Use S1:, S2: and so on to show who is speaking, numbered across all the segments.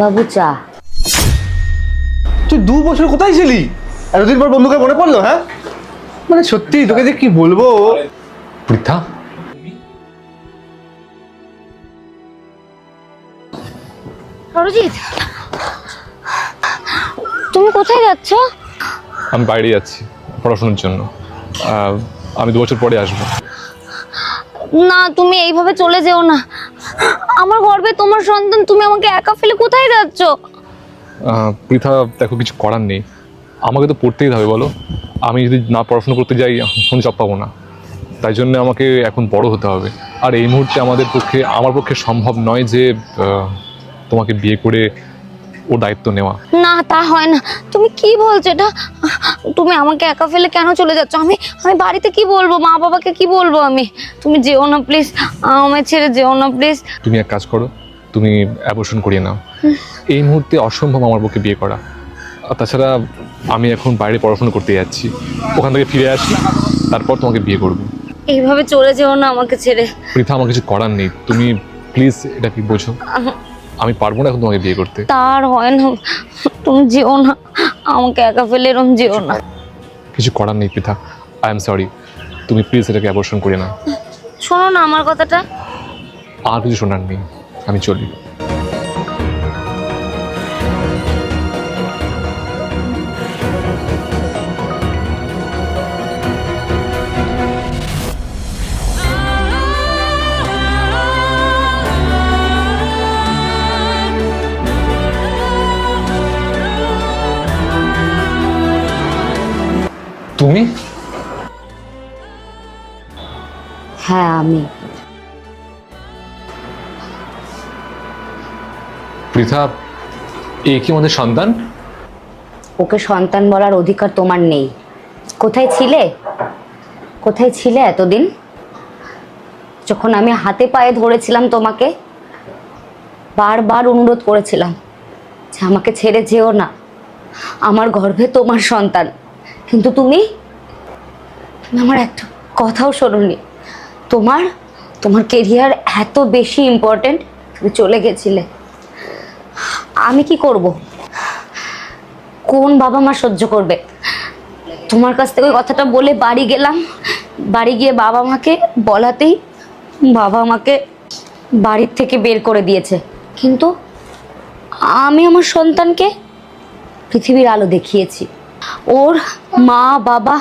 S1: বাবু চা।
S2: তুই 2 বছর কোথায় ছিলি? এতদিন পর বন্ধুকে মনে পড়লো? হ্যাঁ, মানে সত্যি তোকে যে কি বলবো। পৃথা,
S1: সরজিৎ, তুমি কোথায় যাচ্ছ?
S3: আমি বাইরে যাচ্ছি পড়াশোনার জন্য। আমি 2 বছর পরে আসবো।
S1: না, তুমি এইভাবে চলে যেও না। আমার গর্ভে তোমার সন্তান, তুমি আমাকে একা ফেলে কোথায় যাচ্ছ?
S3: পৃথা, দেখো কিছু করার নেই, আমাকে তো পড়তেই হবে বলো। আমি যদি না পড়াশোনা করতে যাই কোনো জব পাবো না। তাই জন্য আমাকে এখন বড় হতে হবে। আর এই মুহূর্তে আমার পক্ষে সম্ভব নয় যে তোমাকে বিয়ে করে ও দায়িত্ব নেওয়া।
S1: না, তা হয় না। তুমি কি বলছো এটা? তুমি আমাকে একা ফেলে কেন চলে যাচ্ছ? আমি বাড়িতে কি বলবো, মা বাবাকে কি বলবো আমি? তুমি যেও না প্লিজ, আমায় ছেড়ে যেও না প্লিজ।
S3: তুমি এক কাজ করো, তুমি অ্যাবর্শন করিয়ে নাও। এই মুহূর্তে অসম্ভব আমার পক্ষে বিয়ে করা। আর তাছাড়া আমি এখন বাইরে পড়াশোনা করতে যাচ্ছি, ওখান থেকে ফিরে আসি, তারপর তোমাকে বিয়ে করবো।
S1: এইভাবে চলে যেও না আমাকে ছেড়ে।
S3: পৃথা, আমার কিছু করার নেই, তুমি প্লিজ এটা কি বোঝো। আমি পারবো না এখন তোমাকে বিয়ে করতে।
S1: তার হয় না, তুমি যেও না, আমাকে একা ফেলে এরম যেও না।
S3: কিছু করার নেই পৃথা, আই এম সরি। তুমি প্লিজ এটাকে অ্যাবর্শন করে নাও।
S1: শোনো না আমার কথাটা।
S3: আর কিছু শোনার নেই, আমি চলি। তুমি?
S1: হ্যাঁ, আমি।
S3: পৃথা, এ কি আমাদের সন্তান?
S1: ওকে সন্তান বলার অধিকার তোমার নেই। কোথায় ছিলে? কোথায় ছিলে এতদিন? যখন আমি হাতে পায়ে ধরেছিলাম তোমাকে, বারবার অনুরোধ করেছিলাম যে আমাকে ছেড়ে যেও না, আমার গর্ভে তোমার সন্তান। কিন্তু তুমি আমার একটা কথাও শোনোনি। তোমার কেরিয়ার এত বেশি ইম্পর্টেন্ট, তুমি চলে গেছিলে। আমি কি করব? কোন বাবা মা সহ্য করবে? তোমার কাছ থেকে ওই কথাটা বলে বাড়ি গেলাম। বাড়ি গিয়ে বাবা মাকে বলাতেই বাবা আমাকে বাড়ির থেকে বের করে দিয়েছে। কিন্তু আমি আমার সন্তানকে পৃথিবীর আলো দেখিয়েছি। ওর মা বাবা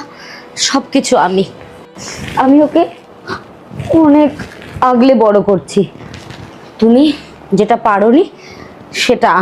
S1: সব কিছু আমি ওকে অনেক আগলে বড় করছি। তুমি যেটা পারোনি সেটা আমি